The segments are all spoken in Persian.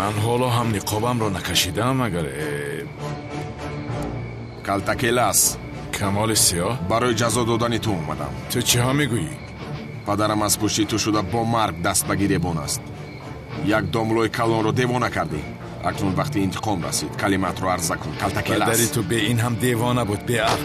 من حالا هم نقابم را نکشیدم اگر کلتکلس کمال سیاه برای جزا دادن تو اومدم. تو چه ها میگویی؟ پدرم از پشتی تو شده با مرگ دست به گریبان است. یک داملوی کلان رو دیوانه کردی. اکنون وقتی انتقام رسید کلمات رو عرضه کن. کلتکلس پدری تو به این هم دیوانه بود به عقل.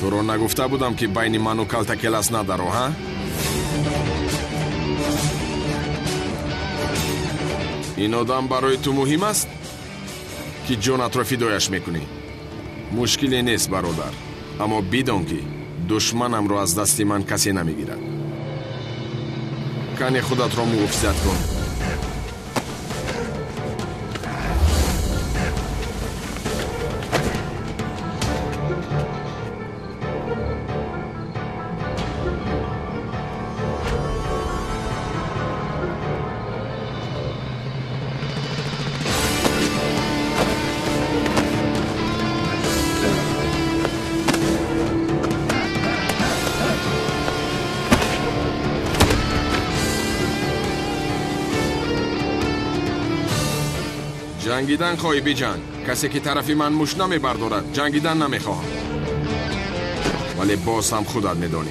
تو رو نگفته بودم که بین من و کلتکلس ندارو ها؟ این آدم برای تو مهم است که جانت را فدایش میکنی. مشکلی نیست برادر، اما بدان که دشمنم را از دست من کسی نمیگیرد. کن خودت را محافظت کن. جنگیدن خواهی بجنگ. کسی که طرفی من مش نمیبردارد جنگیدن نمیخواهم. ولی باز هم خودت میدانی.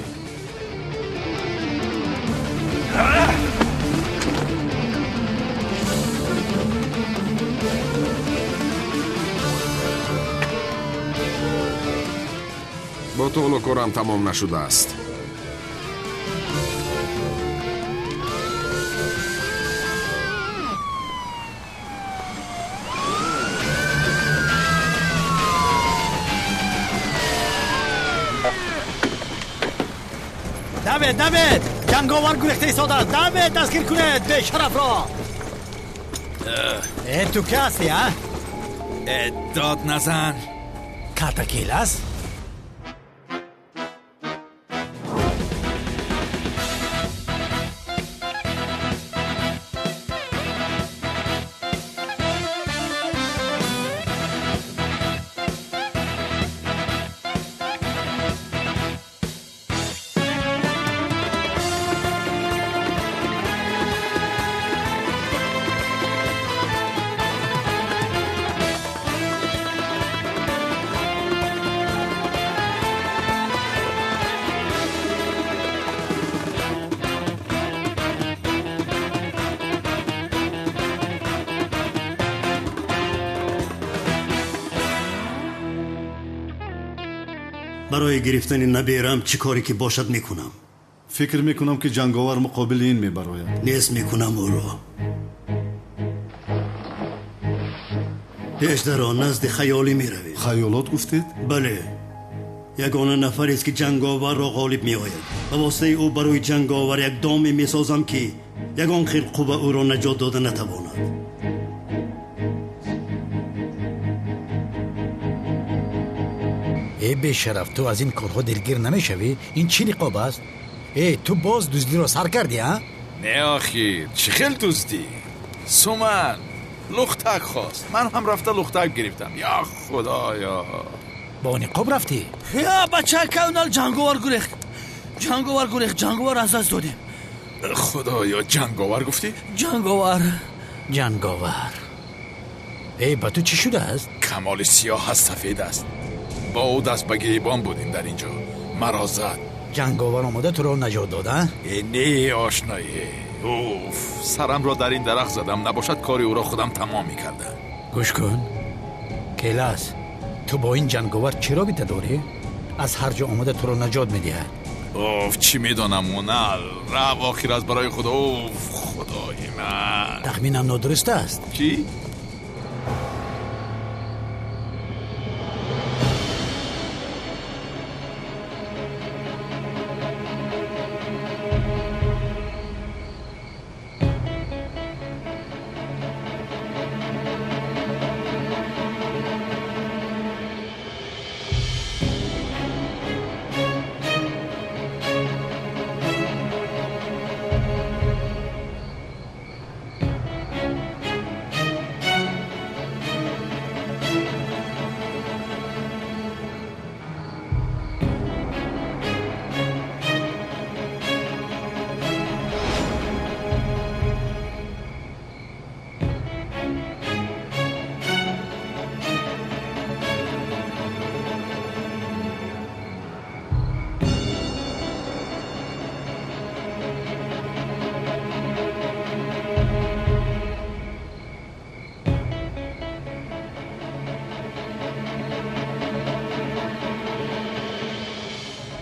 با تو کارم تمام نشده است. دوید جنگاور گریخته ایستاده. دوید دستگیر کنید به شرف را. تو که هستی ها؟ داد نزن. کلتکلس؟ برای گرفتن نبیرم چی کاری که باشد میکنم. فکر میکنم که جنگاور مقابل این میبراید. نیست میکنم او رو. پیش در آن نزد خیالی میروید. خیالات گفتید؟ بله، یگانه نفری است که جنگاور را غالب میآید و واسه او برای جنگاور یک دامی میسازم که یگان خیل قوه او را نجات داده نتواند. ای بیشرف، تو از این کارها دلگیر نمیشوی؟ این چی نقاب است؟ ای تو باز دزدی را سر کردی ها؟ نه آخیر چی خیل دزدی؟ سومن لختک خواست، من هم رفته لختک گرفتم. یا خدایا، با نقاب رفتی؟ یا بچه کونال جنگاور گریخت. جنگاور از دست دادیم. خدایا، جنگاور گفتی؟ جنگاور. ای با تو چی شده است؟ کمال سیاه از سفید است. با او دست به گریبان بودیم در اینجا، مرا زد. جنگاور آمده تو را نجات داده؟ نه آشنایی. اوف، سرم را در این درخت زدم، نباشد کاری او را خودم تمام میکردم. گوش کن کیلاس، تو با این جنگاور چی رابطه داری؟ از هر جا آمده تو را نجات میدهد. اوف، چی میدانم مونال، رب آخر از برای خدا. اوف خدای من، تخمینم نادرست است. چی؟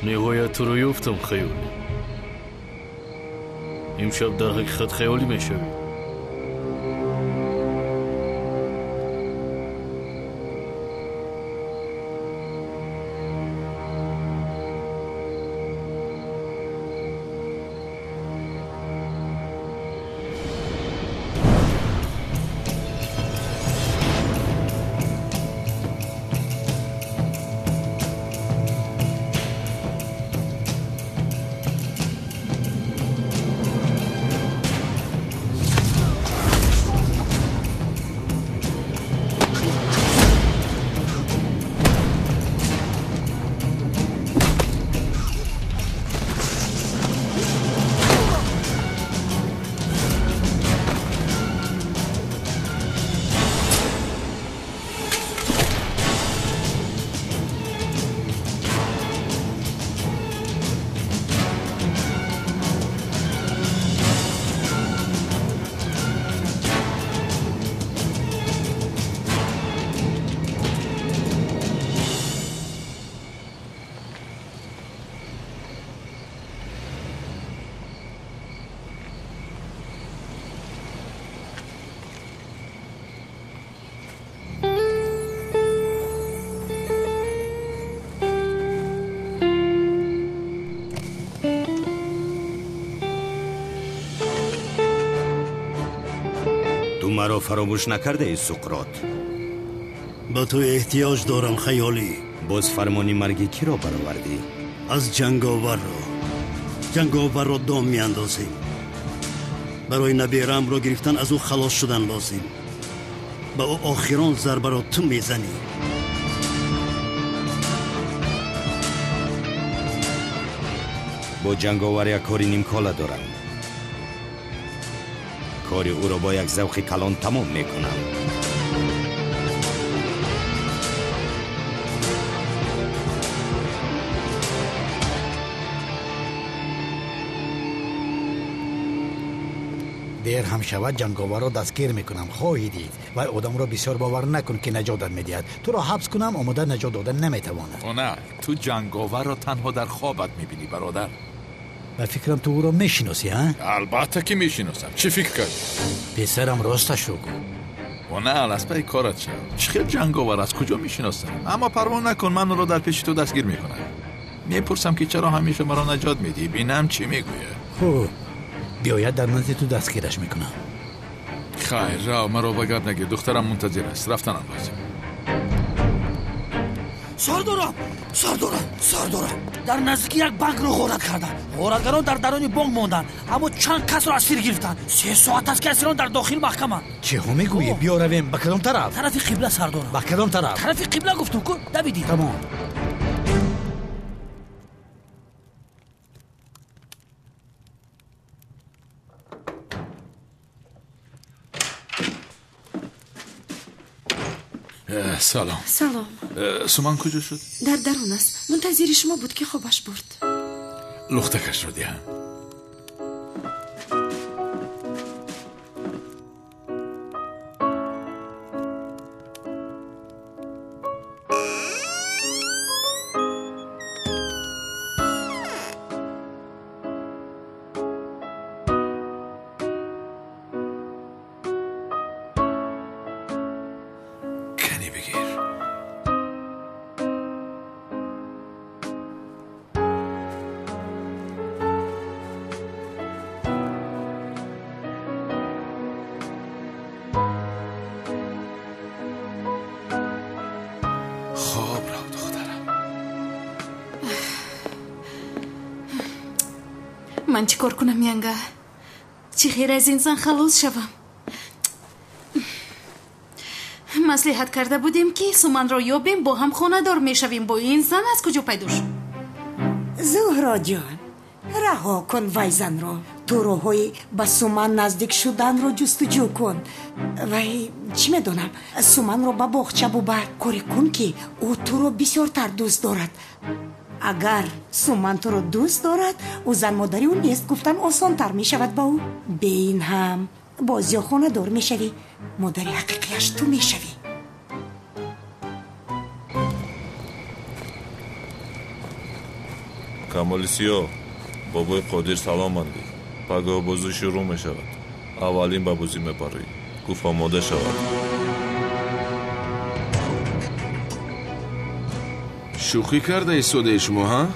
نهایت تو رو یفتم خیالی. امشب در حقیقت خیالی میشوی. مرا فراموش نکرده ای سقراط؟ با تو احتیاج دارم خیالی. باز فرمانی مرگی کی را برآوردی؟ از جنگاور را دام می اندازیم. برای نبیرم را گرفتن از او خلاص شدن لازم. با او آخران ضربه را تو میزنی. با جنگاور یک کاری نیمکاله دارم. کاری او را با یک ذوق کلان تمام میکنم. دیر هم شود جنگاور را دستگیر میکنم. خواهی دید و آدم را بسیار باور نکن که نجات میدهد. تو را حبس کنم آماده نجات دادن نمیتواند. نه، تو جنگاور را تنها در خوابت میبینی برادر. و فکرم تو او را میشناسی ها؟ البته که میشناسم. چی فکر کردی؟ پسرم راستش رو گو. و نه از پای کارت شد. چه جنگاور از کجا میشناسم؟ اما پروا نکن، من رو در پیش تو دستگیر میکنم. میپرسم که چرا همیشه مرا نجات میدی، بینم چی میگویه. خوب بیاید در نزد تو دستگیرش میکنم. خیر را مرا بگرد نگیر، دخترم منتظر است، رفتنم لازم. سردارم در نزدیکی یک بانک رو غارت کردن. غارتگران در درون بانک ماندن، اما چند کس رو اسیر گرفتن. 3 ساعت است که اسیران در داخل محکمه. چه هم میگویی؟ بیا رویم. به کدام طرف؟ طرف قبله سردارم. به کدام طرف؟ طرف قبله گفتم که دویدید. تمام. سلام. سومن کجا شد؟ در درون است. منتظر شما بود که خوابش برد. لختکش رو دیم. من چیکار کنم ینگه؟ چی خیر از اینسان خلاص شوم؟ مصلحت کرده بودیم که سومن را یابیم با هم خانه دار میشویم. با این زن از کجا پیدا شد؟ زهرا جان رها کن وی زن را. تو راهی به سومن نزدیک شدن را جستجو کن. وی چی میدونم سومن را به باغچه ببر. کاری کن که او تو را بسیارتر دوست دارد. اگر سومن تو رو دوست دارد او زن مادری او نیست گفتن آسان تر می شود با او. به این هم بازی خانه دار می شوی. مادری حقیقیش تو می شوی. کمالیسیو بابای قادر سلام مندی. پگاه بازی شروع می شود. اولین به بازی می پری. گفت آماده شود. شوخی کرده ایستاده شما ها؟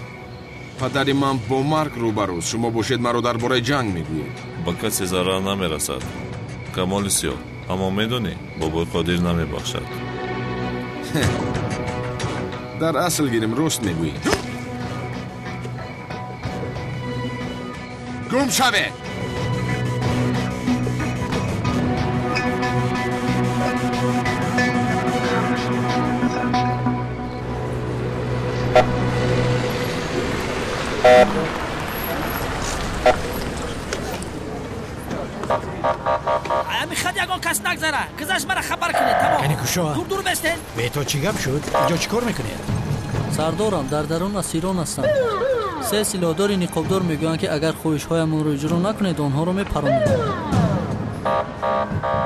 پدری من با مرگ روبروست. شما باشید مرا درباره جنگ میگویید. با کسی ضرر نمیرسد کمالیسیو، اما میدونی بابای قادر نمیبخشد. در اصل گیرم راست میگویید. گم شوه. میخواد یگان کس نگذره. گذشت مرا خبر کنید. تمام. یعنی کشا؟ دور بستین. به تو چی گپ شد؟ اینجا چی کار میکنید؟ سردارم در درون اسیران هستند. 3 سلاحدار نقابدار میگویند که اگر خواهش هایمون رو اجرا نکنید آنها رو میپرانید.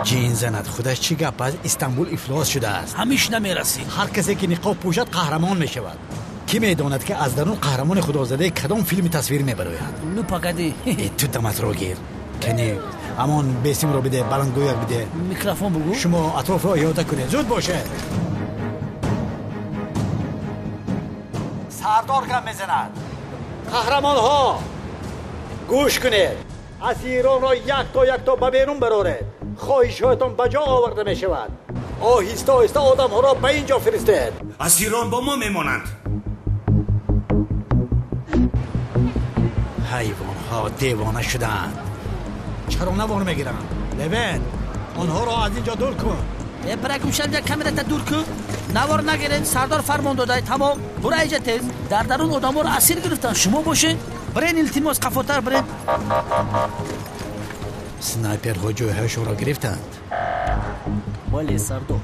جین زند خودش چی گپ است؟ استانبول افلاس شده است. همیش نمیرسید. هر کسی که نقاب پوشد قهرمان میشود. کی میداند که از درون قهرمان خدازده کدام فیلم تصویر میبراید؟ نو پاگدی. تو دمت رو گیر. کنی امان بیسیم رو بده، بلندگویر بده. میکروفون بگو. شما اطراف رو احاطه کنید. زود باشه. سردار گم میزند. قهرمان ها گوش کنید. اسیران را یک تا به بیرون برارید. خواهش هایتان بجا آورده می شود. آهسته آهسته آدم ها را به اینجا فرستید. اسیران با ما میمانند. حیوان ها دیوانه شدند. چرا نوار میگیرن؟ لبن آنها را از اینجا دور کن. برای شد کمیرت دور کن. نوار نگیرین. سردار فرمان داده. تمام. برو ایجا تیز. در درون آدم ها را اسیر گرفتن. شما باشین. برین التماس قفاتر برین. سنایپر ها جوهرشون را گرفتند. بله سردار.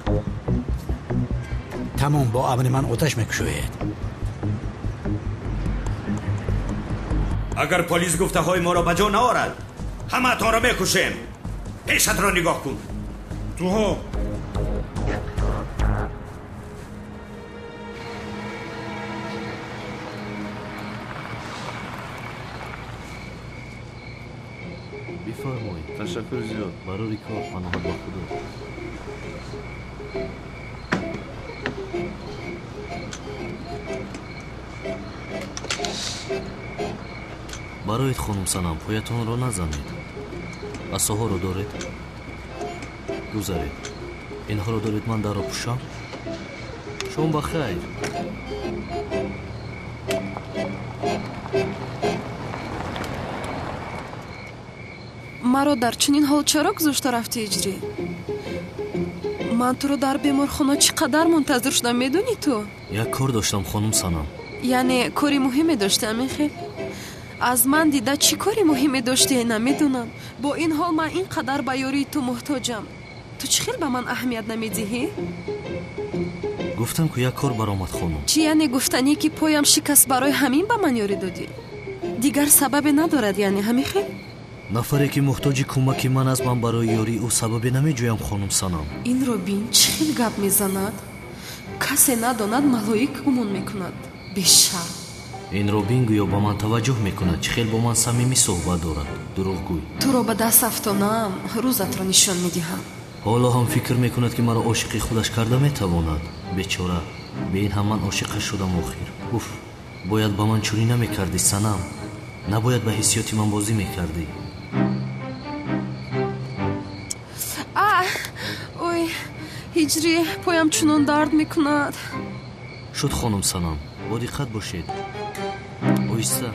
تمام با امن من آتش میکشوید. اگر پلیس گفته های ما را بجا نآورد همه تان را میکشیم. پشت را نگاه کن. تو ها بفرمایید. تشکر زیاد. برای کار پناه با خدا. برایت خانم سنم پایتان را نزنید. عصاها را دارید؟ گذارید. اینها را دارید من در را پوشم؟ شما بخیر. مرا در چنین حال چرا گذاشته رفتی اجری؟ من تو رو در بیمارخانه چقدر منتظر شدم میدونی تو؟ یک کار داشتم خانم سنم. یعنی کاری مهمی داشتم میخیر؟ از من دیده چی کاری مهمی داشتی نمیدونم. با این حال من اینقدر به یاری تو محتاجم. تو چی خیلی به من اهمیت نمیدهی؟ گفتم که یک کار برآمد خانم. چی یعنی گفتنی که پایم شکست برای همین به من یاری دادی؟ دیگر سبب ندارد یعنی همین خیلی؟ نفری که محتاج کمک من از من برای یاری او سببی نمیجویم خانم سنم. این رو بین چی خیلی گپ میزند؟ کسی نداند ملائک گمان میکند. بیشتر این روبین گویا با من توجه میکند. چه خیلی با من صمیمی صحبت دارد. دروغگوی. تو رو به دست افتانم روزت رو نشان میدهم. حالا هم فکر میکند که مرا عاشق خودش کرده میتواند. بیچاره. به این هم من عاشقش شدم آخر. اوف. باید با من چوری نمیکردی سنم. نباید به حسیاتی من بازی میکردی. اوی هجری پایم چنان درد میکند. شد خانم سنم. با دقت باشید. آیسته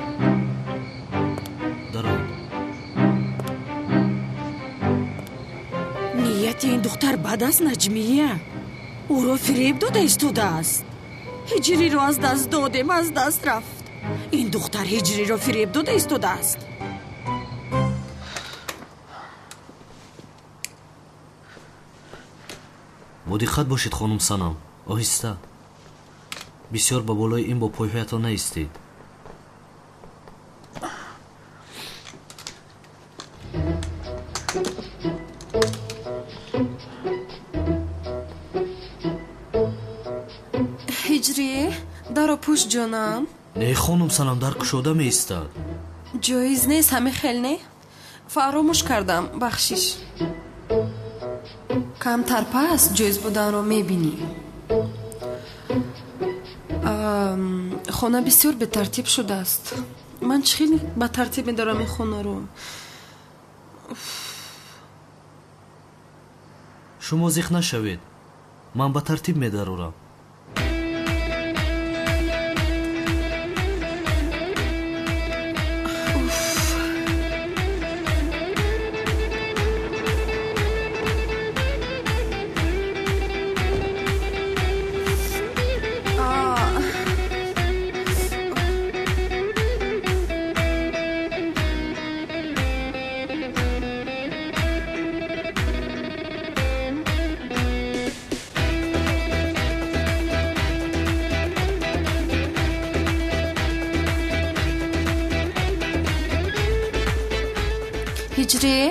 درآید. نیت این دختر بد است نجمیه. او را فریب داده ایستاده است. هجری را از دست دادیم از دست رفت. این دختر هجری را فریب داده ایستاده است. با دقت باشید خانم سنم. آهسته. بسیار با بالای این با پایهایتان نایستید. هجری در پوش جانم. نه خانم سنم در کشاده می ایستد. جایز نیست همه خیلی نه. فراموش کردم بخشش. کمتر پس جایز بودن رو میبینی. خانه بسیار به ترتیب شده است. من خیلی به ترتیب میدارم این خانه رو. شما زیخ نشوید. من به ترتیب میدارم. هجری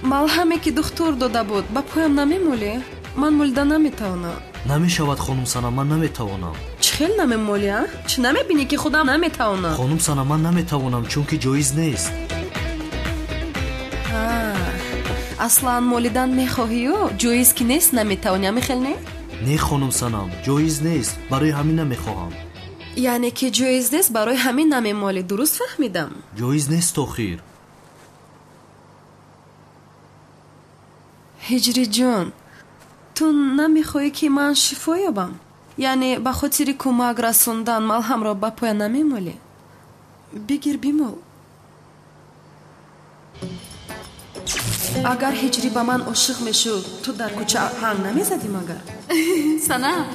ملهمی که دکتر داده بود با پایم نمیمولی؟ من مولده نمیتوانم. نمیشود خانم سنم. من نمیتوانم. چه خیلی نمیمولی؟ چه نمیبینی که خودم نمیتوانم؟ خانم سنم من نمیتوانم چون که جایز نیست. اصلا مولیدن میخواهی و جایز که نیست نمیتوانی میخیل نه؟ نه خانم سنم جایز نیست. برای همین نمیخواهم. یعنی که جایز نیست برای همین نمیمالی. درست فهمیدم؟ جایز نیست آخر. هجری جان تو نمیخوایی که من شفا یابم؟ یعنی به خاطر کمک رسوندن ملهم را به پای نمیمالی؟ بگیر بیمال. اگر هجری به من عاشق میشد تو در کوچه هنگ نمیزدی مگر؟ سنم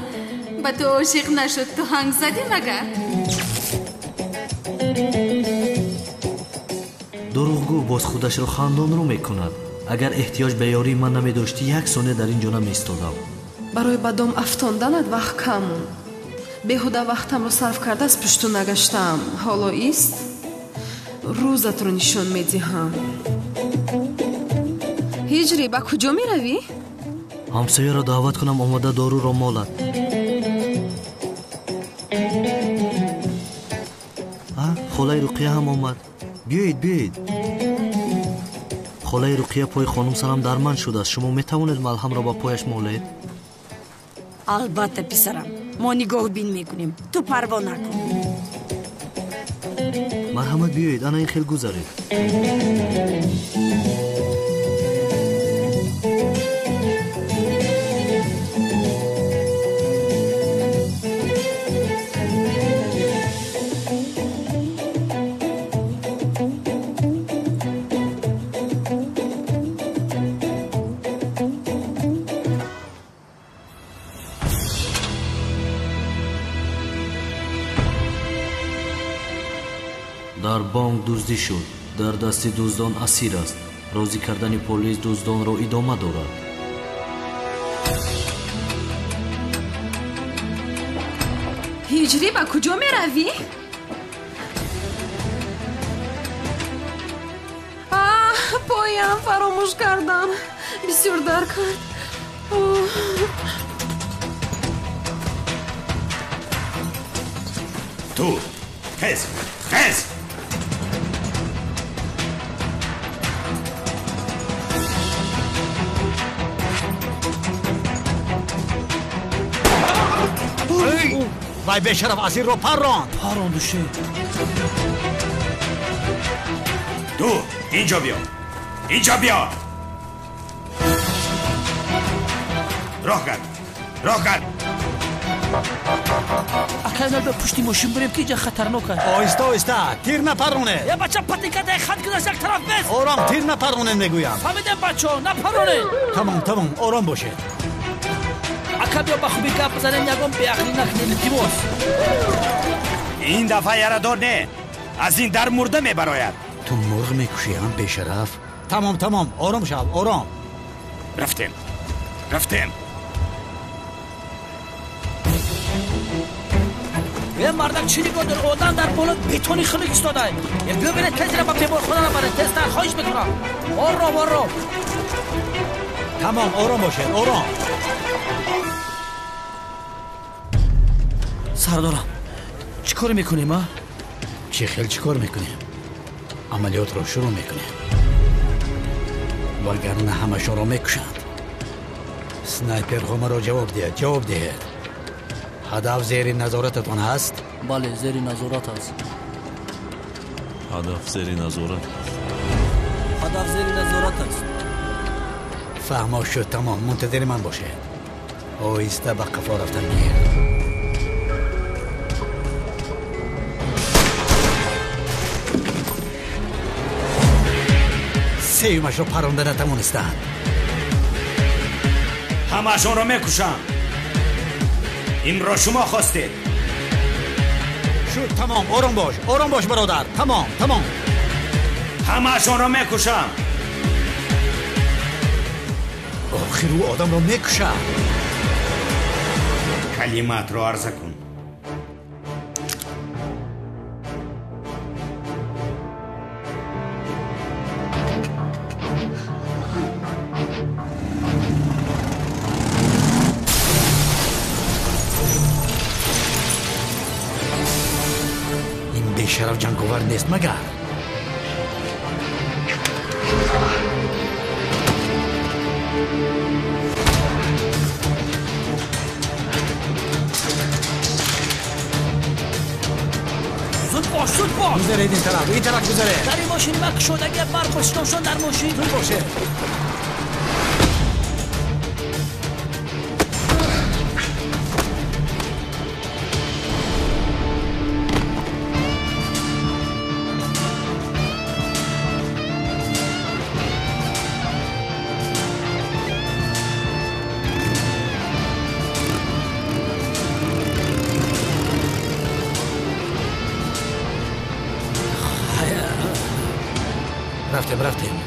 به تو عاشق نشد تو هنگ زدی مگر؟ دروغگو باز خودش رو خندان رو میکند. اگر احتیاج به یاری من نمیداشتی یک ثانیه در اینجا نمیستادم. برای بدام افتاندنت وقت کم. بیهوده وقتم رو صرف کرده از پشتو نگشتم. حالا ایست рӯзатро нишон медиҳам. ҳиҷрӣ, ба куҷо меравӣ? ҳамсояро даъват кунам омода доруро молад. холаи руқия ҳам омад. биёед. холаи руқия пои хонум Санам дарманд шудааст. шумо метавонед малҳамро ба пояш молед? албатта писарам, мо нигоҳбин мекунем. ту парво накун. марҳамат, биёед, ана ин хел гузаред. дар бонк дуздӣ шуд. дар дасти дуздон асир аст. розӣ кардани полис дуздонро идома дорад. ҳиҷрӣ, ба куҷо меравӣ? поям фаромӯш кардам. бисёр дард кард. ту тез вай бешараф асирро парон душе. ту инҷо биё. роҳ кард. акайнал ба пушти мошин бурем ки ҷа хатарнок аст. оҳиста тир напароне. я бача патикадай хат кунаш як тараф бес. ором, тир напаронен мегӯям. фаҳмидем бачо, напароне. тамом, ором бошед. ака биё ба хубӣ гап бизанем, ягон беақлӣ накунем. илтимос. ин дафъа ярадор не. аз ин дар мурда мебарояд. ту мурғ мекушиам бешараф. тамом, ором шав, ором. рафтем. мардак чӣ нигоҳ дор? одам дар боло бетони хилик истодай. биё беред тезира ба беморхона набаред. тезтар хоҳиш мекунам. ором. тамом, ором бошед, ором. сардорам, чӣ кор мекунем? чӣ хел чӣ кор мекунем? амалиётро шурӯъ мекунем. вагарна ҳамашонро мекушанд. снайперҳо маро ҷавоб диҳед. ҳадаф зери назорататон ҳаст? бале, зери назорат аст. ҳадаф зери назорат аст. фаҳмо шуд, тамом, мунтазири ман бошед. оҳиста ба қафо рафтан гир. сеюмашро паронда натавонистанд. ҳамаашонро мекушам. инро шумо хостед. шуд, тамом, ором бош бародар. тамом. ҳамаашонро мекушам. охир ӯ одамро мекушад. калиматро арза кун. бешараф ҷанговар нест магар? زود باش گذارید این طرف گذارید. در این ماشین من کشود اگه برق باشید در ماشین زود باشه.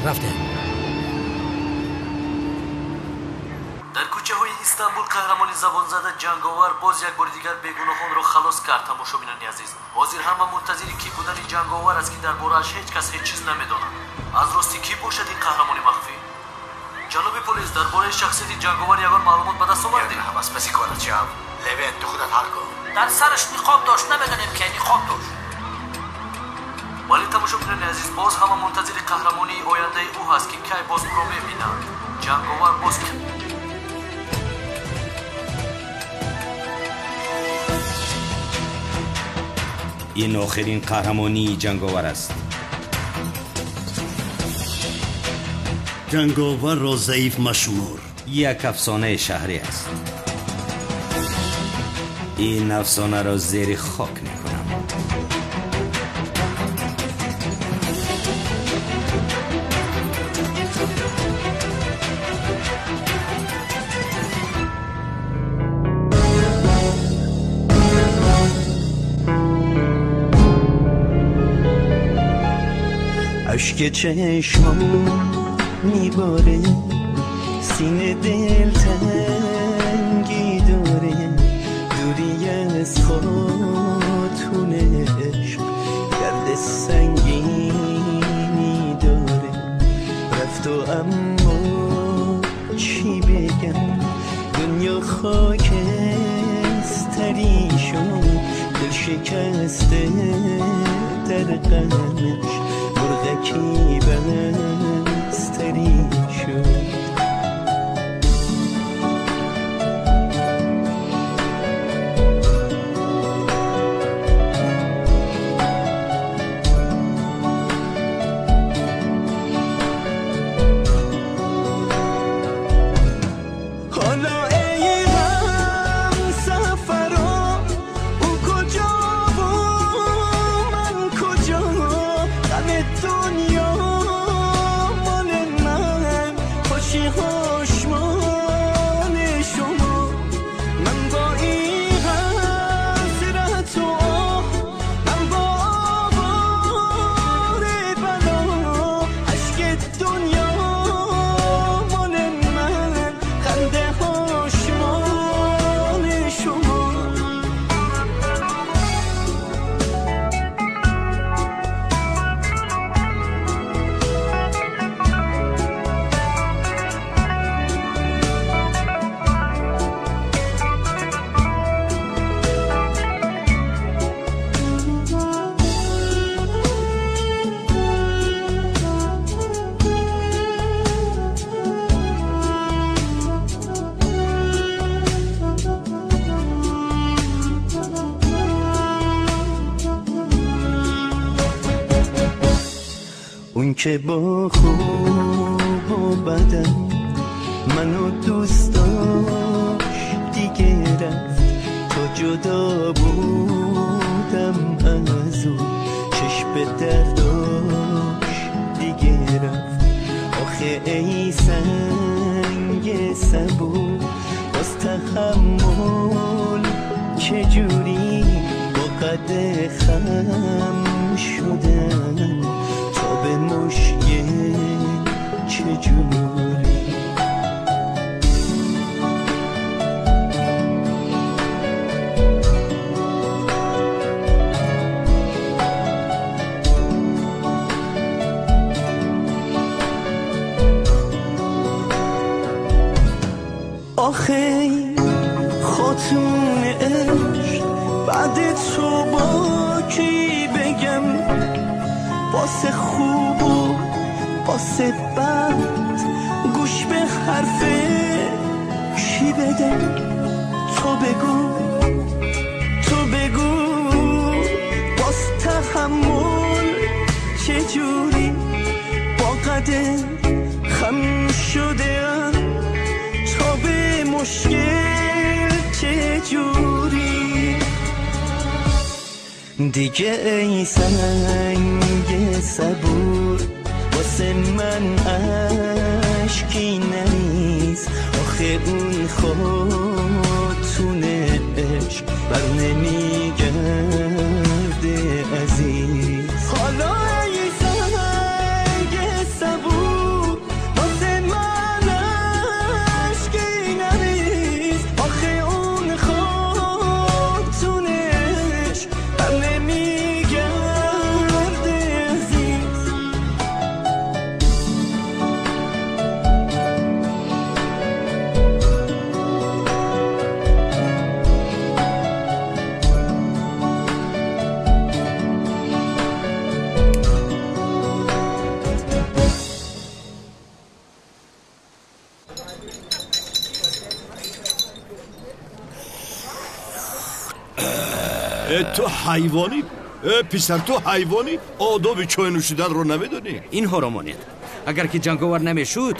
رفتیم. در کوچه های استانبول قهرمانی زبان زده جنگاور باز یک بار دیگر بیگناهان را خلاص کرد. تماشابینان عزیز، حاضر همه منتظر کی بودن جنگاور است که درباره‌اش هیچ کس هیچ چیز نمیداند. از راستی کی باشد این قهرمانی مخفی؟ جناب پلیس، درباره شخصیت جنگاور یگان معلومات به دست آوردید؟ بس بسی کارچم لوین تو خودت حل کن. در سرش نقاب داشت، نمیدونیم که نقاب داشت. ولی تماشابینان عزیز، باز همه منتظر قهرمانی آینده او هست که کی باز او را میبینند. جنگاور باز این آخرین قهرمانی جنگاور است. جنگاور را ضعیف مشمور. یک افسانه شهری است. این افسانه را زیر خاک میکنم. اشک چشمم میباره، سینه دل تنگی داره، دوری از خاتون عشق درد سنگینی داره. رفت و اما چی بگم، دنیا خاکستری شد، دل شکسته در غمش مرغکی بستری شد. اون که با خوب و بدم منو دوست داشت دیگه رفت، تا جدا بودم از اون چشم به درداش دیگه رفت. آخه ای سنگ صبور باز تحمل چجوری با قد خم شدن تا به مشکل چجوری. آخه خاتون عشق بعد تو با کی بگم، واسه خوب و واسه بد گوش به حرف کی بدم. تو بگو باز تحمل چجوری با قد خم شده تا به مشکل چجوری. دیگه ای سنگ صبور واسه من اشکی نیست. آخه اون خاتون عشق بر نمیگرده عزیز. حالا ای سنگ صبور واسه من اشکی نیست. تو حیوانی؟ پسر تو حیوانی؟ آداب چای نوشیدن رو نمیدونی؟ این هورمونید. اگر که جنگاور نمیشد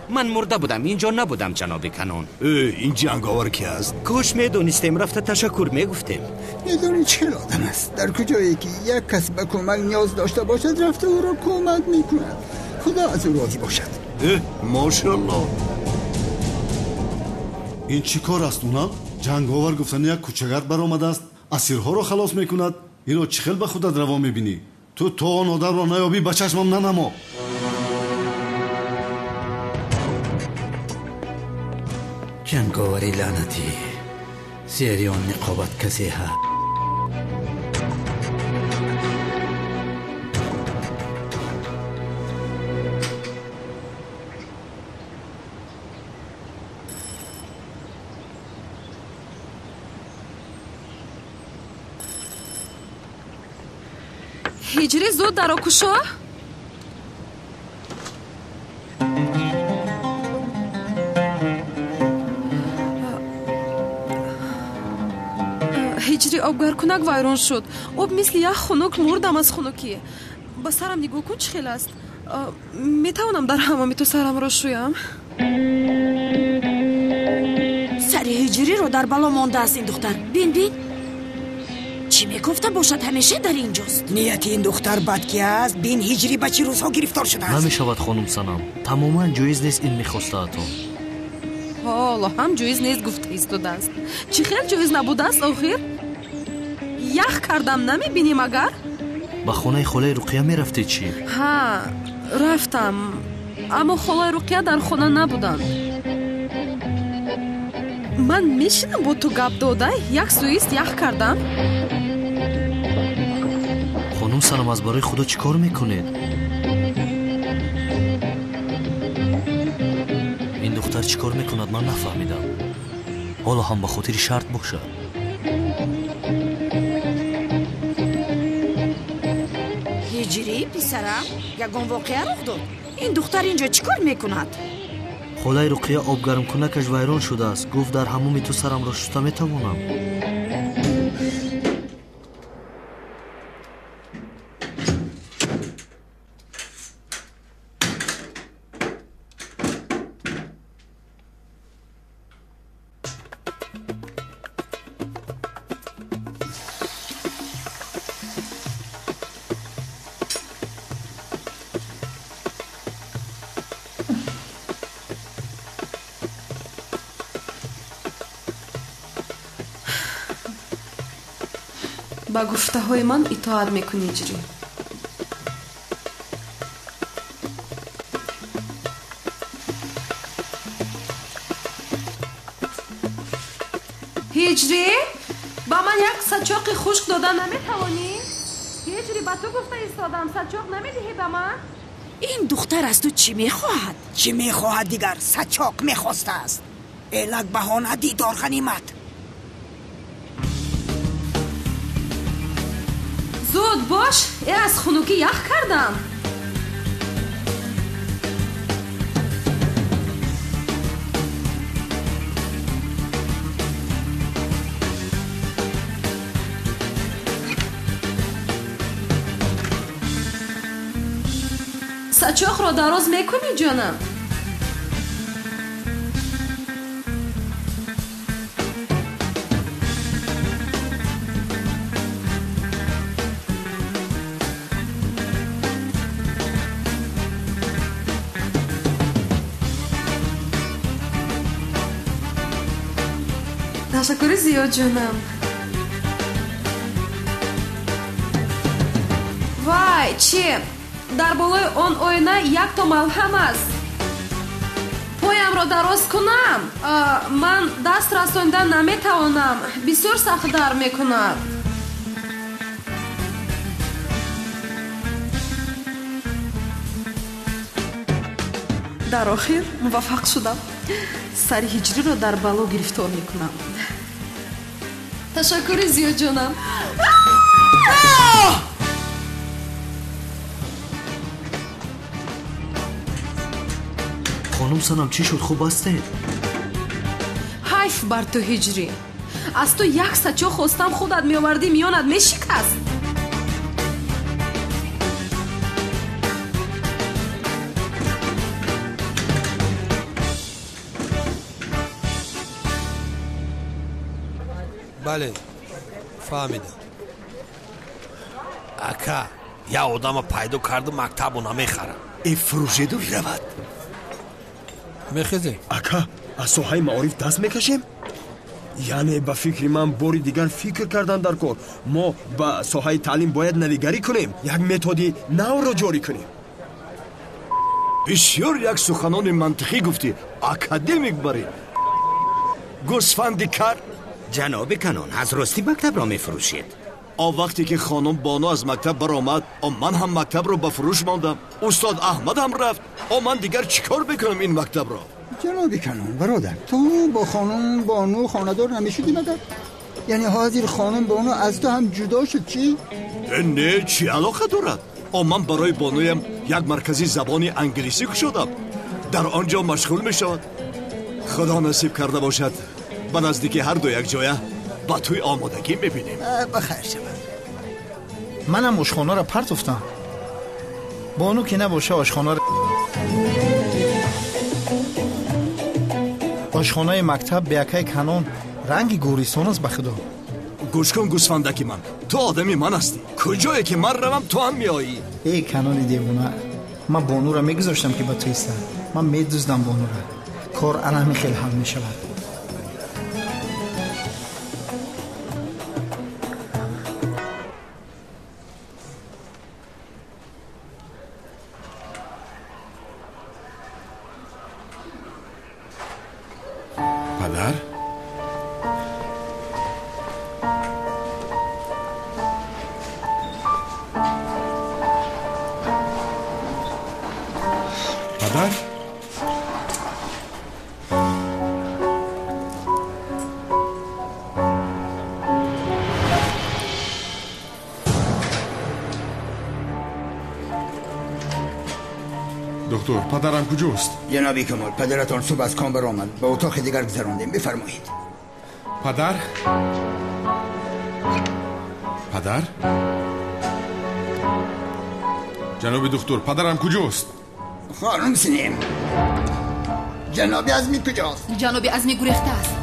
من مرده بودم، اینجا نبودم جناب کنون. این جنگاور کی است؟ کاش میدونستیم رفته تشکر میگفتیم. میدونی چه آدم است؟ در کجایی که یک کس به کمک نیاز داشته باشد رفته او را کمک میکند. خدا از او راضی باشد. ماشاءالله. این چی کار است اونا؟ جنگاور گفتن یک کوچه‌گرد برآمده است اسیرها را خلاص میکند. اینو چه خیلی به خودت روا میبینی؟ تو آن آدم را نیابی به چشمم ننما. جنگاوری لعنتی زیری آن نقابت کسی ها. هجری زود در آکوشا. هجری آبگرکنک وایران شد. آب مثل یک خنک مردم از خنکی. با سرم نگاه کن چه خیلی است. میتوانم در حمام تو سرم را شویم؟ سر هجری رو در بالا مانده است این دختر. بین چی میگفته باشد همیشه در اینجاست. نیت این دختر بدکی است. بین هجری بچه روزها گرفتار شده است. نمیشود خانم سنم، تماما جایز نیست این میخواسته اتون. حالا هم جایز نیست گفته ایستاده است. چی خیلی جایز نبوده است آخر؟ یخ کردم نمیبینیم اگر؟ با خونه خاله رقیه میرفتی چی؟ ها رفتم، اما خاله رقیه در خونه نبودن. من میشینم با تو گپ داده یک سویست یخ کردم. خانم سنم از برای خدا چی کار میکنید؟ این دختر چی کار میکند من نفهمیدم. حالا هم به خاطر شرط باشه. هجری پسرم یگان واقعه رخ داد. این دختر اینجا چی کار میکند؟ خاله رقیه آب گرم کنکش ویران شده است. گفت در حموم تو سرم را شسته میتوانم. با گفته های من اطاعت میکنی هجری. هجری با من یک سچاق خشک دادن نمیتوانی؟ هجری با تو گفته ایستادم سچاق نمیدهی به من؟ این دختر از تو چی میخواهد؟ چی میخواهد دیگر؟ سچاق میخواسته است. الک بهانه دیدار غنیمت. زود باش، از خنوکی یخ کردم. سچاق را دراز میکنی جانم؟ تشکر زیاد جانم. وای چی؟ در بالای آن آینه یک تا ملهم است. پایم را دراز کنم. من دست رساندن نمیتوانم. بسیار سخت در میکند. در آخر موفق شدم. سر هجری را در بالا گرفتار میکنم. تشکر زیاد جانم. خانم سنم چی شد؟ خوب هسته؟ حیف بر تو هجری. аз ту як сачо хостам худат меовардӣ миёнат мешикаст. бале фаҳмидам. ака я одама пайдо карду мактабу намехарам. фурӯшеду равад. мехезем ака аз соҳаи маориф даст мекашем? яъне ба фикри ман бори дигар фикр кардан дар кор. мо ба соҳаи таълим бояд навигарӣ кунем, як методи навро ҷорӣ кунем. бисёр як суханони мантиқӣ гуфтӣ. академик барӣ гӯсфанди кар. ҷаноби канон аз ростӣ мактабро мефурӯшед? вақте ки хонум боно аз мактаб баромад, ман ҳам мактабро ба фурӯш мондам. устод аҳмад ҳам рафт. ман дигар чӣ кор бекунам ин мактабро? جنابی کنون برادر تو با خانم بانو خاندار نمیشدی مگر؟ یعنی حاضر خانم بانو از تو هم جدا شد چی؟ نه چی علاقه دارد؟ من برای بانویم یک مرکزی زبانی انگلیسی کشیدم. در آنجا مشغول می شود. خدا نصیب کرده باشد به نزدیکی هر دو یک جایه با توی آمادگی میبینیم. بخیر شود. منم آشخانه را پرت افتم. بانو که نباشه آشخانه را آشخانه مکتب به یکی کنون رنگی گوریستان است. بخدا گوش کن گوسفندکی من، تو آدمی من هستی. کجایی که من روم تو هم میایی. ای کنون دیوونه، من بانو را میگذاشتم که با توی سر من میدوزدم بانو را. کار الان خیلی حل میشود. پدر؟ پدر؟ دکتر پدرم کجاست؟ جنابی کمال پدرتان صبح از کام برآمد به اتاق دیگر گذراندیم. بفرمایید. پدر؟ پدر؟ جناب دکتر پدرم کجاست؟ خانم سینیم جنابی عزمی کجاست؟ جنابی عزمی گریخته است.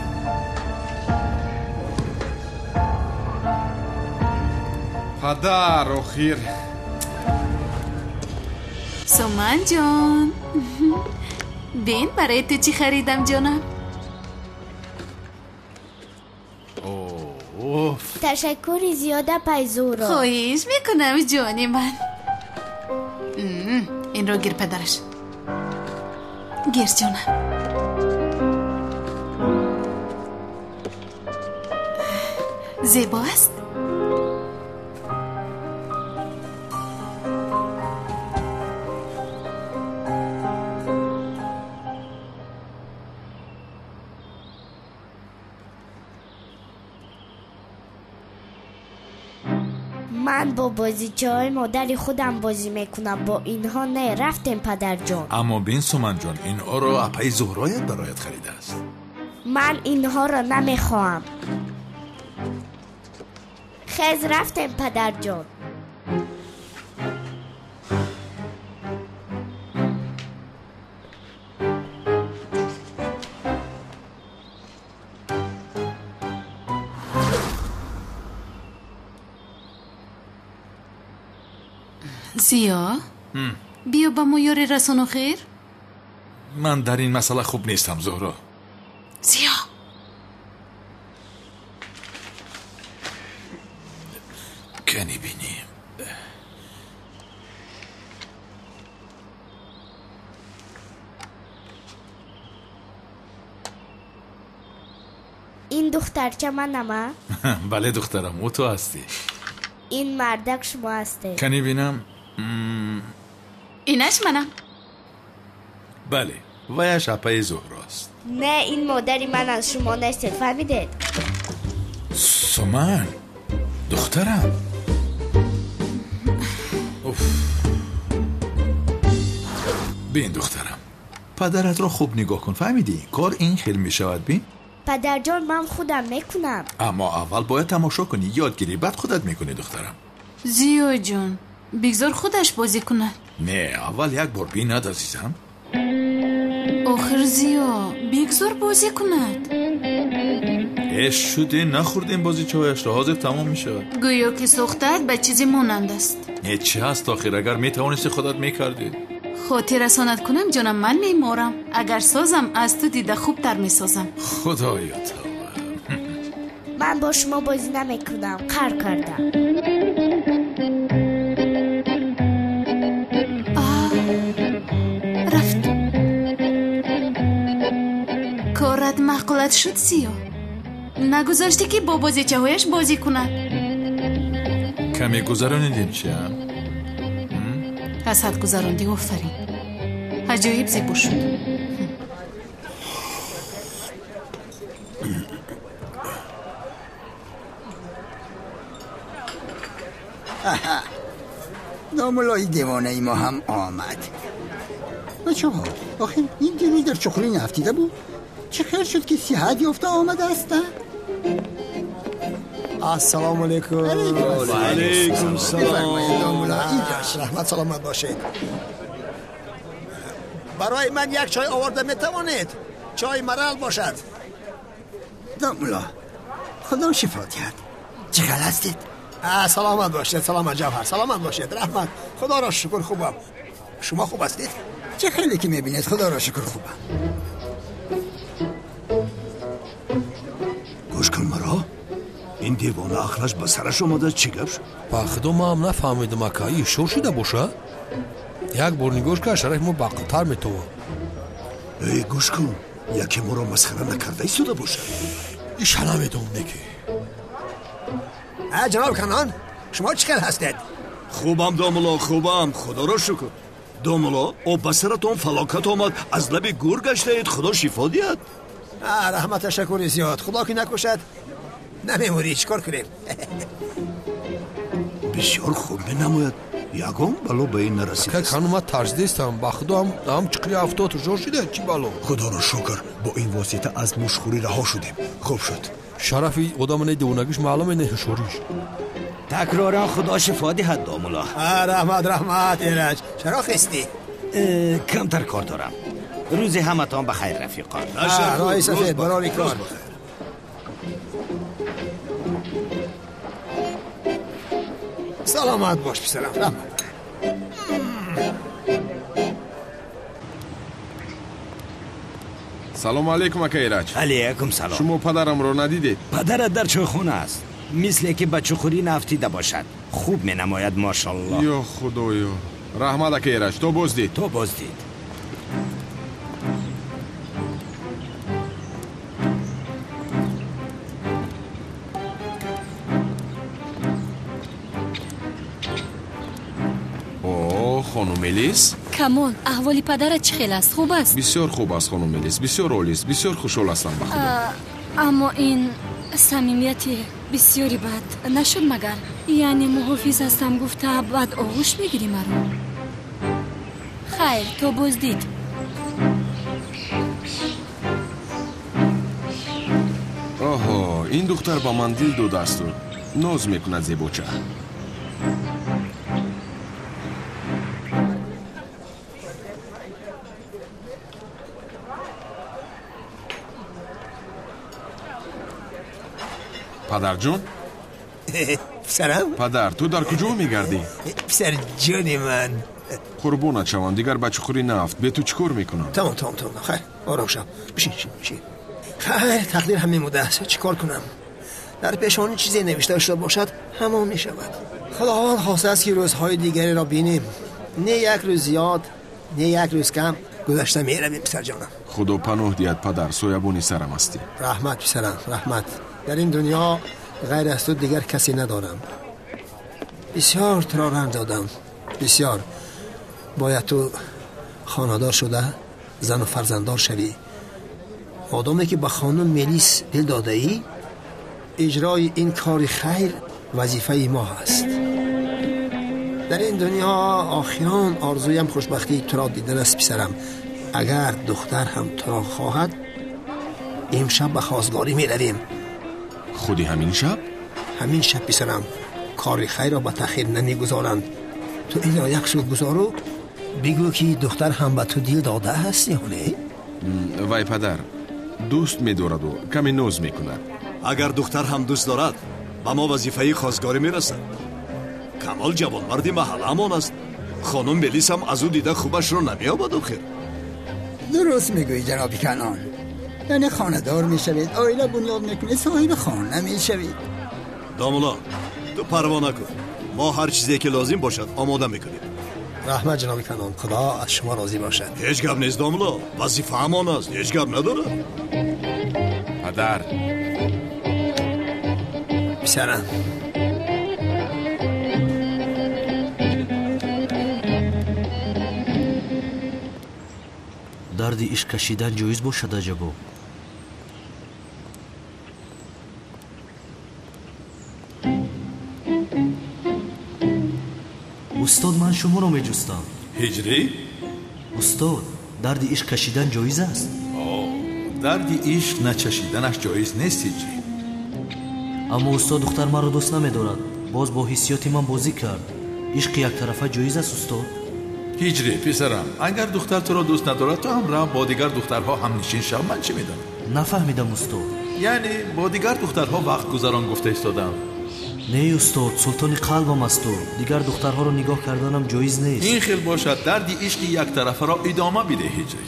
پدر آخر سومن جان بین برای تو چی خریدم جانم. تشکری زیاده پیزورا. خواهش میکنم جانی من. این رو گیر پدرش. گیر جانم. زیبا است. من با بازیچه‌های مادر خودم بازی میکنم. با اینها نه. رفتیم پدر جان. اما بین سومن جان اینها رو اپای زهرایت برایت خریده است. من اینها را نمیخواهم. خیز رفتیم پدر جان. زیا بیا با ما یاری رسانو خیر. من در این مسئله خوب نیستم زهرا. زیا کنی بینیم. این دخترچه منم. بله دخترم او تو هستی. این مردک شما هسته. کنی بینم. اینش منم. بله ویش اپای زهراست. نه این مادری من از شما نیست. فهمیدید؟ سومن دخترم. بین دخترم پدرت را خوب نگاه کن. فهمیدی؟ کار این خیلی می شود. بین پدر جان من خودم میکنم. اما اول باید تماشا کنی، یادگیری، بعد خودت میکنی دخترم. زیو جون بگذار خودش بازی کنه. نه اول یک بار بیند عزیزم. آخر زیو بگذار بازی کند. اش شده نخوردیم بازی چهایش را، حاضر تمام میشه. گویا که سوختت به چیزی مانند است. چه هست آخر؟ اگر میتوانستی خودت میکردی. خاطر رسانت کنم جانم، من میمارم. اگر سازم از تو دیده خوب تر میسازم. خدایا من با شما بازی نمیکنم، قهر کردم. رفت. کارت معقولت شد زیو. نگذاشتی که با بازیچه هایش بازی کند. کمی گذراندیم چه؟ از حد گذراندی. آفرین، عجایب زیبا شد. داملای دیوانه ای ما هم آمد. بچه ها آخه این دیروز در چخوری نفتیده بود. چه خیر شد که صحت یافته آمده هستن؟ السلام علیکم. علیکم سلام. داملا رحمت سلامت باشید. برای من یک چای آورده میتوانید؟ چای مرل باشد. داملا خدا شفا دهد. چقدر هستید؟ سلامت باشید. سلامت جوهر. سلامت باشید. رحمت. خدا را شکر خوبم. شما خوب هستید؟ چه خیلی که میبینید. خدا را شکر خوبم. گوش کن مرا. این دیوانه آخرش به سرش اومده. چی گپ شد؟ با خدا ما هم نفهمیدم اکا ای شور شده باشه. یک بار نگوش که شرح ما باقی‌تر میتوه. ای گوش کن، یکی ما را مسخره نکرده ایستاده باشه. ایش نمیدونم نیکی. جناب کنان شما چیکار هستید؟ خوبم داملا، خوبم، خدا را شکر. داملا او به سرتون فلاکت آمد، از لب گور گشته اید. خدا شفا دهد. رحمت تشکر زیاد. خدا که نکشد نمیموری. چیکار کنیم؟ بسیار خوب نماید. یگان بلا به این نرسید. که خانم ما ترجدیستم. با خدا هم چقدر افتاد جور شده. چی بلا؟ خدا را شکر با این واسطه از مشخوری رها شدیم. خوب شد. شرفی آدم دیوونگیش معلومه نه شوریش. تکرارا خدا شفا دهد داملا. رحمت ایرج. چرا خستی؟ کمتر کار دارم. روز همتان بخیر رفیقان. رای سفید برای کار. سلامت باش پسرم. رحمت. سلام علیکم اکا ایرج. علیکم سلام. شما پدرم رو ندیدید؟ پدرت در چخونه است. مثل که به چخوری نفتیده باشد. خوب می نماید ماشاءالله. یا خدایا. رحمت اکا ایرج. تو بازدید. خانم ملیس؟ کمال احوالی پدرت چه خیلی است؟ خوب است؟ بسیار خوب است خانم ملیس. بسیار عالی است. بسیار خوشحال هستم به خدا. اما این صمیمیتی بسیاری بد نشد مگر؟ یعنی محافظ هستم گفته بعد آغوش میگیری مرا. خیر تو بازدید. آها این دختر با من دل داده است و ناز میکند زیباچه. پدر جون؟ پسرم؟ پدر تو در کجا میگردی؟ پسر جون من. قربونت شوم. دیگر بچه خوری نفت. به تو چیکار میکنم؟ تمام. خیر آرام شو. بشین. خیر تقدیر هم میموده است. چیکار کنم؟ در پیشانی چیزی نوشته شده باشد همون میشود. خداوند خواسته است که روزهای دیگری را بینیم. نه یک روز زیاد نه یک روز کم گذشته میرویم پسر جانم. خدا پناه دهد پدر. سایبانی سرم هستی. رحمت پسرم رحمت. در این دنیا غیر از تو دیگر کسی ندارم. بسیار تو را رنج دادم. بسیار. باید تو خانه‌دار شده زن و فرزنددار شوی. آدمی که به خانم ملیس دل داده ای، اجرای این کار خیر وظیفه ما هست. در این دنیا آخران آرزویم خوشبختی تو را دیدن است پسرم. اگر دختر هم تو را خواهد امشب به خواستگاری می رویم. خودی همین شب؟ همین شب پسرم. کار خیر را به تأخیر نمی گذارند. تو اینجا یک سوت گذارو بگو که دختر هم به تو دل داده هست یا نه؟ وای پدر دوست می دارد و کمی نوز می کند. اگر دختر هم دوست دارد با ما وظیفه خواستگاری می رسد. کمال جوانمردی محله امان است. خانم بلیس هم از او دیده خوبش رو نمی آبد آخر. درست میگوی جناب کنان. یعنی خاندار می شوید، آیله بنیاد میکنید، صاحب خانه می شوید. دامولا تو پروا نکن، ما هر چیزی که لازم باشد آماده میکنیم. رحمت جناب کنان، خدا از شما راضی باشد. هیچ گپ نیست دامولا، وظیفه امان است، هیچ گپ نداره. پدر پسرم дарди ишқ кашидан ҷоиз бошад аҷабо. устод ман шуморо меҷустам. ҳиҷрӣ? устод, дарди ишқ кашидан ҷоиз аст? дарди ишқ начашиданаш ҷоиз нест ҳиҷрӣ. аммо устод духтар маро дӯст намедорад. боз бо ҳиссиёти ман бозӣ кард. ишқи яктарафа ҷоиз аст устод? ҳиҷрӣ писарам, агар духтар туро дӯст надорад то ҳам рав бо дигар духтарҳо ҳамнишин шав, ман чӣ медонам? нафаҳмидам устод. яъне бо дигар духтарҳо вақт гузарон гуфта истодам. не устод, султони қалбам асту. дигар духтарҳоро нигоҳ карданам ҷоиз нест. ин хел бошад, дарди ишқи яктарафаро идома бидеҳ ҳиҷрӣ.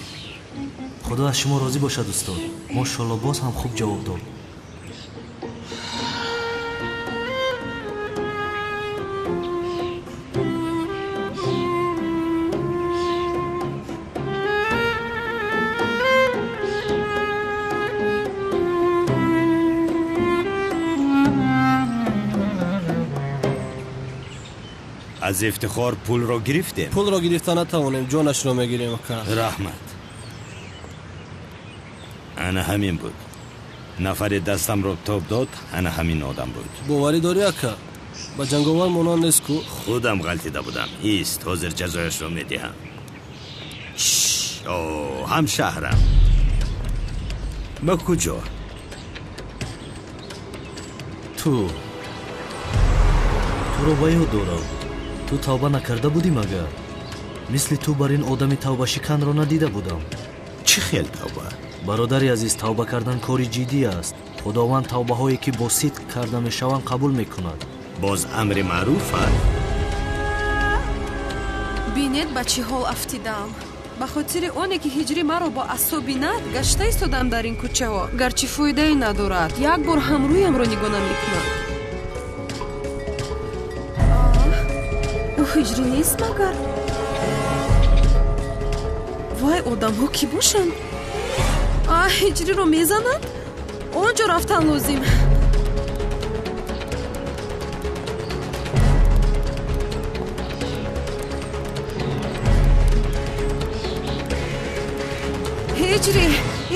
худо аз шумо розӣ бошад устод. мошоалло, боз ҳам хуб ҷавоб дод. از افتخار پول را گرفتیم. پول را گرفتن نتوانیم، جانش را میگیریم اکا. رحمت انا همین بود. نفر دستم را تاب داد انا همین آدم بود. باوری داری اکا؟ با جنگاور مونان نیست کو؟ خودم غلطیده بودم. ایست حاضر جزایش را میدهم. هم شهرم. با کجا؟ تو رو با یاد دارم. تو тавба накарда будӣ магар? мисли ту бар ин одами тавбашиканро надида будам. чӣ хел тавба? бародари азиз, тавба кардан кори ҷиддӣ аст. худованд тавбаҳое ки бо сидқ карда мешаванд қабул мекунад. боз амри маъруф аст. бинед ба чӣ ҳол афтидам. ба хотири оне ки ҳиҷрӣ маро бо асоб бинад гашта истодам дар ин кӯчаҳо. гарчи фоидае надорад, як бор ҳам рӯямро нигоҳ намекунад. ҳиҷрӣ нест магар? вай одамҳо кӣ бошанд? ҳиҷриро мезананд? он ҷо рафтан лозим. ҳиҷрӣ,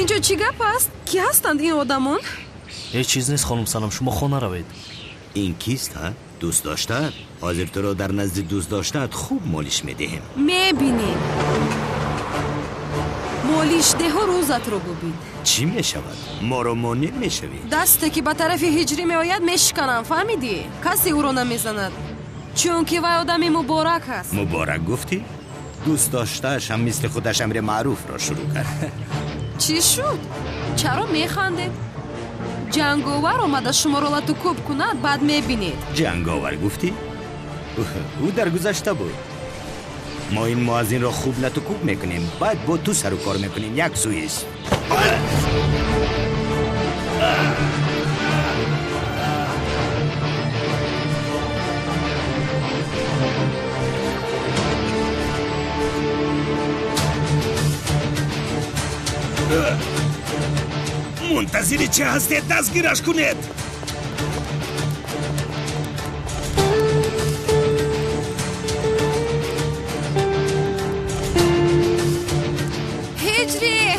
ин ҷо чӣ гап аст? кӣ ҳастанд ин одамон? ҳеҷ чиз нест хонум Санам, шумо хона равед. ин кист ҳа? دوست داشتد؟ حاضر تو را در نزد دوست داشتد خوب مالیش میدهیم. میبینیم مالیش ده ها روزت رو ببین. چی میشود؟ ما رو مانع میشوی؟ دسته که به طرف هجری میآید میشکنم، فهمیدی؟ کسی او رو نمیزند چون که وی آدم مبارک است. مبارک گفتی؟ دوست داشتهش هم مثل خودش امر معروف را شروع کرد. چی شد؟ چرا میخندید؟ جنگاور آمده شما را لطوکوب کند بعد میبینید. جنگاور گفتی؟ او در گذشته بود. ما این موازین را خوب لطوکوب میکنیم بعد با تو سر و کار میکنیم. یک سویست. منتظری چه هستید؟ دستگیرش کنید. هجری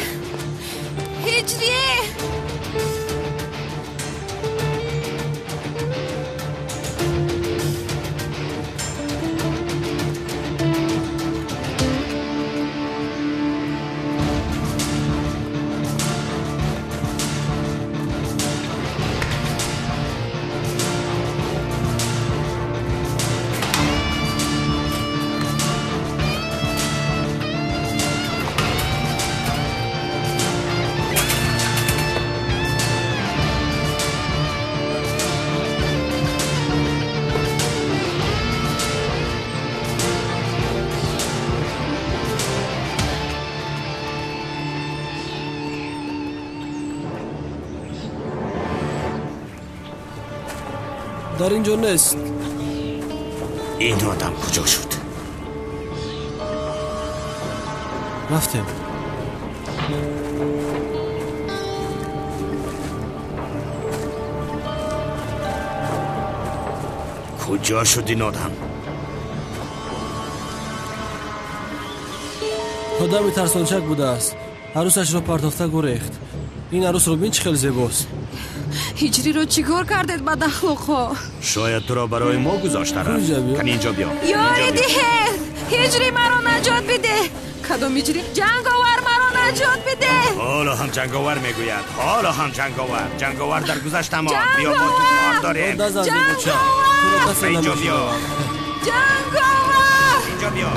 در اینجا نیست. این آدم کجا شد؟ رفتیم. کجا شد این آدم؟ آدمی ترسانچک بوده است. عروسش را پرتافته گریخت. این عروس رو بین چه خیلی زیباست. هجری رو چیکار کردید بد اخلاقا؟ شاید تو را برای ما گذاشته رفت. کن اینجا بیا. یاری دیه هجری مرا نجات بده. کدام هجری؟ جنگاور مرا نجات بده. حالا هم جنگاور میگوید. حالا هم جنگاور در گذشته ما. بیا ما تو کار داریم. جنگاور اینجا بیا. جنگاور اینجا بیا.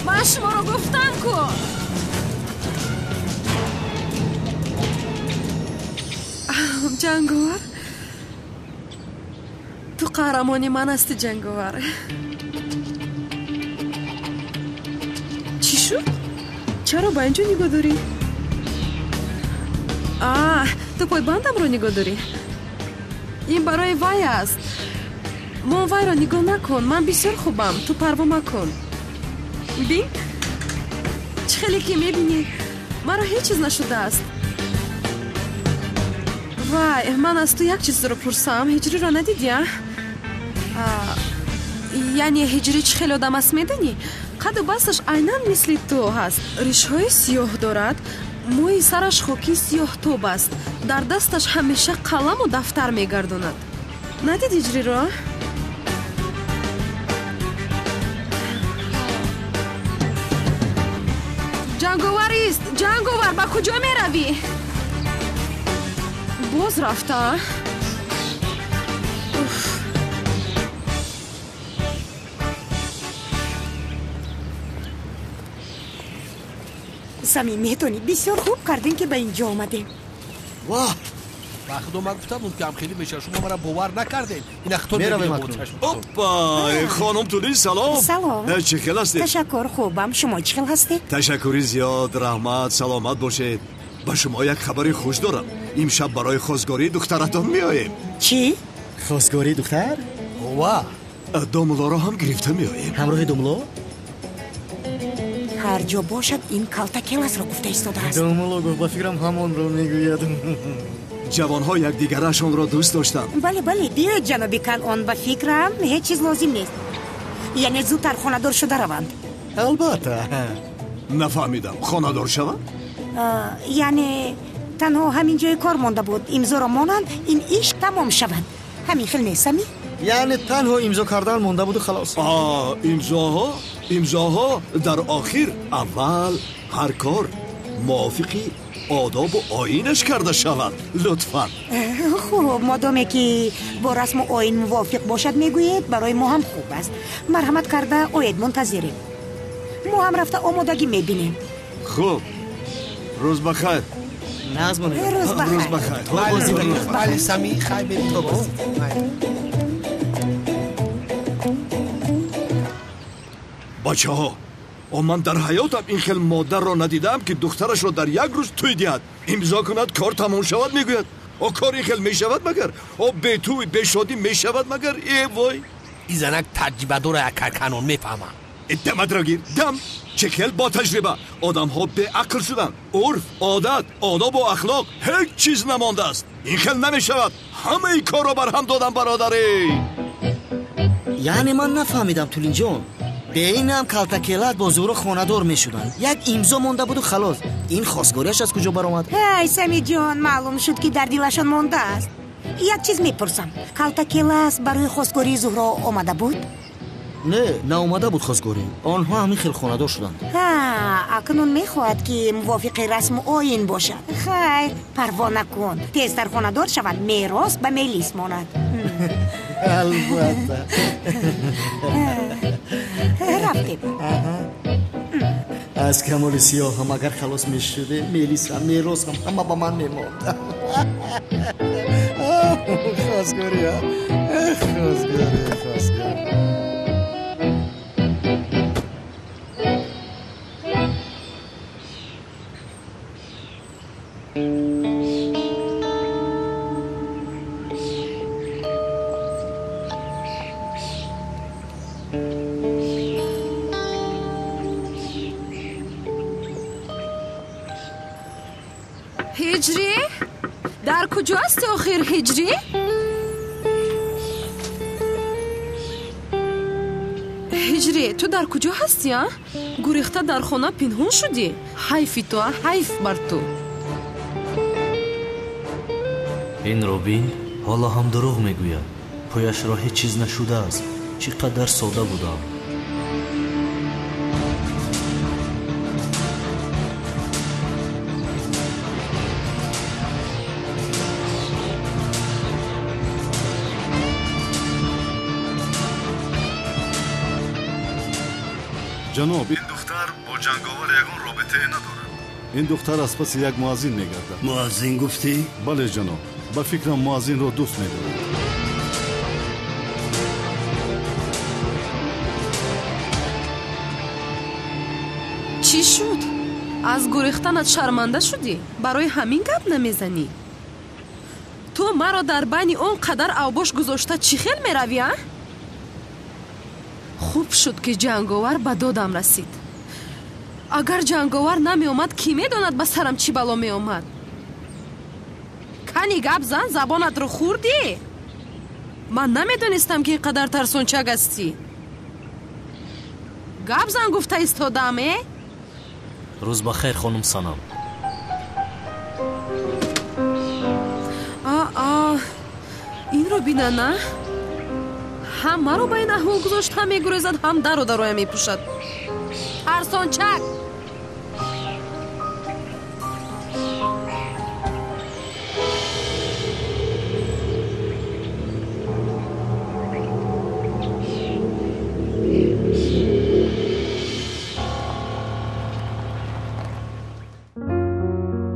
من شما رو گفتم کن. جنگاور تو قهرمانی من هستی جنگاور. چی شد؟ چرا با اینجا نگاه داری؟ تو پای بندم رو نگاه داری؟ این برای وای است. ما وای را نگاه نکن. من بسیار خوبم. تو پروا مکن. ببین چه خیلی که میبینی مرا هیچ چیز نشده است. وای من از تو یک چیز رو پرسم. هجری را ندیدی؟ یعنی هجری چه خیلی آدم است میدونی؟ قد و بستش عیناً مثل تو هست. ریش‌های سیاه دارد. موی سرش خاکی سیاه توب است. در دستش همیشه قلم و دفتر میگرداند. ندید هجری را؟ جنگاوری است. جنگاور با کجا می روی؟ باز رفته. سمی میتونی بسیار خوب کردین که به اینجا آمدیم. واه وقت من گفتم اون کم خیلی میشه. شما مرا باور نکردین. این اختار میرم. اوپا خانم تونی سلام. سلام. چه خیلی هستی؟ تشکر خوبم. شما چه خیلی هستی؟ تشکری زیاد. رحمت سلامت باشید. با شما یک خبری خوش دارم. امشب برای خواستگاری دخترتان میاییم. چی؟ خواستگاری دختر؟ واه داملا را هم گرفته میاییم. همراه داملا؟ هر جا باشد این کالتا کلاس را گفته ایستاده است. داملا گفت با فکرم همان را میگوید. جوانها یک دیگرشان را دوست داشتن. بله بیاید جنابی کلان. با فکرم هیچ چیز لازم نیست. یعنی زودتر خانه‌دار شده روند. البته. نفهمیدم. خانه‌دار شوند؟ یعنی تنها همین جای کار مانده بود. امضا را مانند این ایش تمام شود. همین خیلی نیستمی؟ یعنی تنها امضا کردن مانده بود و خلاص. امضاها در آخر. اول هر کار موافقی آداب و آیینش کرده شود. لطفاً. خوب مادامی که با رسم و آیین موافق باشد میگوید برای ما هم خوب است. مرحمت کرده آید منتظریم. ما هم رفته آمادگی میبینیم. خوب روز بخیر. نازمونه روز بخیر. بله سمی خیلی بریم تو بازی. بچه ها من در حیاتم این خیلی مادر را ندیدم که دخترش را در یک روز توی دید امضا کند کار تمام شود میگوید. کار این خیلی میشود مگر؟ به توی به شادی میشود مگر؟ ای وای این زنک تجربه داره اکر کنون میفهمم. دمت را گیر. دم چه خیلی با تجربه. آدم ها به عقل شدن. عرف عادت آداب و اخلاق هیچ چیز نمانده است. این خیلی نمیشود. همه ای کار را بر هم دادم برادری. یعنی من نفهمیدم تولین جان. به این هم کلتکلت با زور خانه‌دار میشدن. یک امضا مونده بود و خلاص. این خواستگاریش از کجا برآمد؟ ای سمی جان معلوم شد که در دلشان مانده است. یک چیز میپرسم. کلتکلت برای خواستگاری زهرا آمده بود؟ نه اومده بود خواستگاری. آنها همین خیلی خانه‌دار شدند. اکنون میخواهد که موافق رسم و آیین باشد. خیر پروا نکن. تیزتر خانه‌دار شود. میراث به میلیس ماند. البته رفتیم. از کمال سیاه هم اگر خلاص می شده میلیس هم میروز هم همه با من میموند. خواستگاری ها خواستگاری. هجری؟ در کجا هستی آخر هجری؟ هجری تو در کجا هستی ها؟ گریخته در خانه پنهان شدی؟ حیفی تو حیف بر تو. این روبین حالا هم دروغ میگوید. پایش را هیچ چیز نشده است. چقدر ساده بودم. جناب این دختر با جنگاور یگان رابطه ندارد. این دختر از پس یک مؤذن میگردد. مؤذن گفتی؟ بله جناب. با فکرم مؤذن را دوست میدارد. چی شد؟ از گریختنت شرمنده شدی؟ برای همین گپ نمیزنی؟ تو مرا در بین اون قدر اوباش گذاشته چی خیل میروی ها؟ خوب شد که جنگاور به دادم رسید. اگر جنگاور نمی آمد کی میداند به سرم چی بلا می آمد؟ کنی گپ زن زبانت رو خوردی؟ من نمیدونستم که اینقدر ترسونچک هستی. گپ زن گفته ایستادمه؟ روز بخیر خانم سنم. این رو بینه نه؟ هم مرا با این احوال گذاشت هم میگریزد هم در و دروی میپوشد. ترسانچک.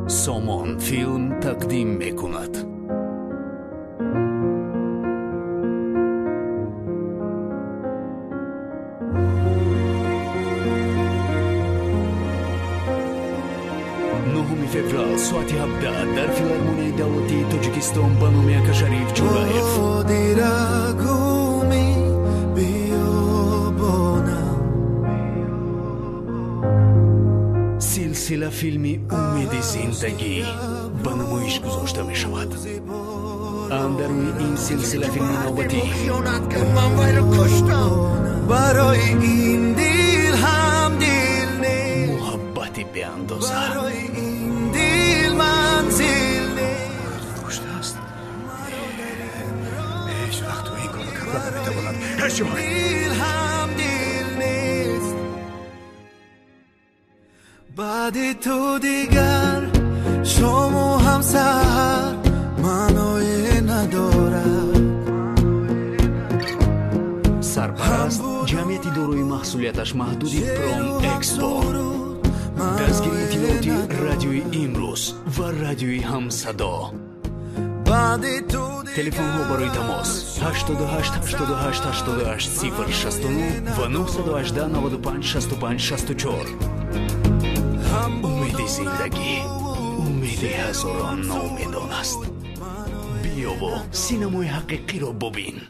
سامان فیلم تقدیم میکند. فеврал соати 17 дар филармонияи давлатии тоҷикистон ба номи Ака Шариф Ҷураев. дирагуми биёбонам силсила филми умеди зиндагӣ ба намоиш гузошта мешавад. дар рӯи ин силсила филми навбатӣ ман вайро куштам барои ин дил ҳам дил нест муҳаббати беандоза منزل پشت است هیچ وقت تو این کارو کردن نمیتواند هیچ وقت دل هم دل نیست بعد تو دیگر شما هم سهر منوی ندارد. سرپرست جمعیتی داروی محصولیتش محدودی پروم اکسپو. دستگیری اطلاعاتی رادیوی امروز و رادیوی همصدا. تلفن ها برای تماس 88 88 88 069 و 918 95 65 64. امید زندگی امید هزاران ناامیدان است. بیا و سینمای حقیقی را ببین.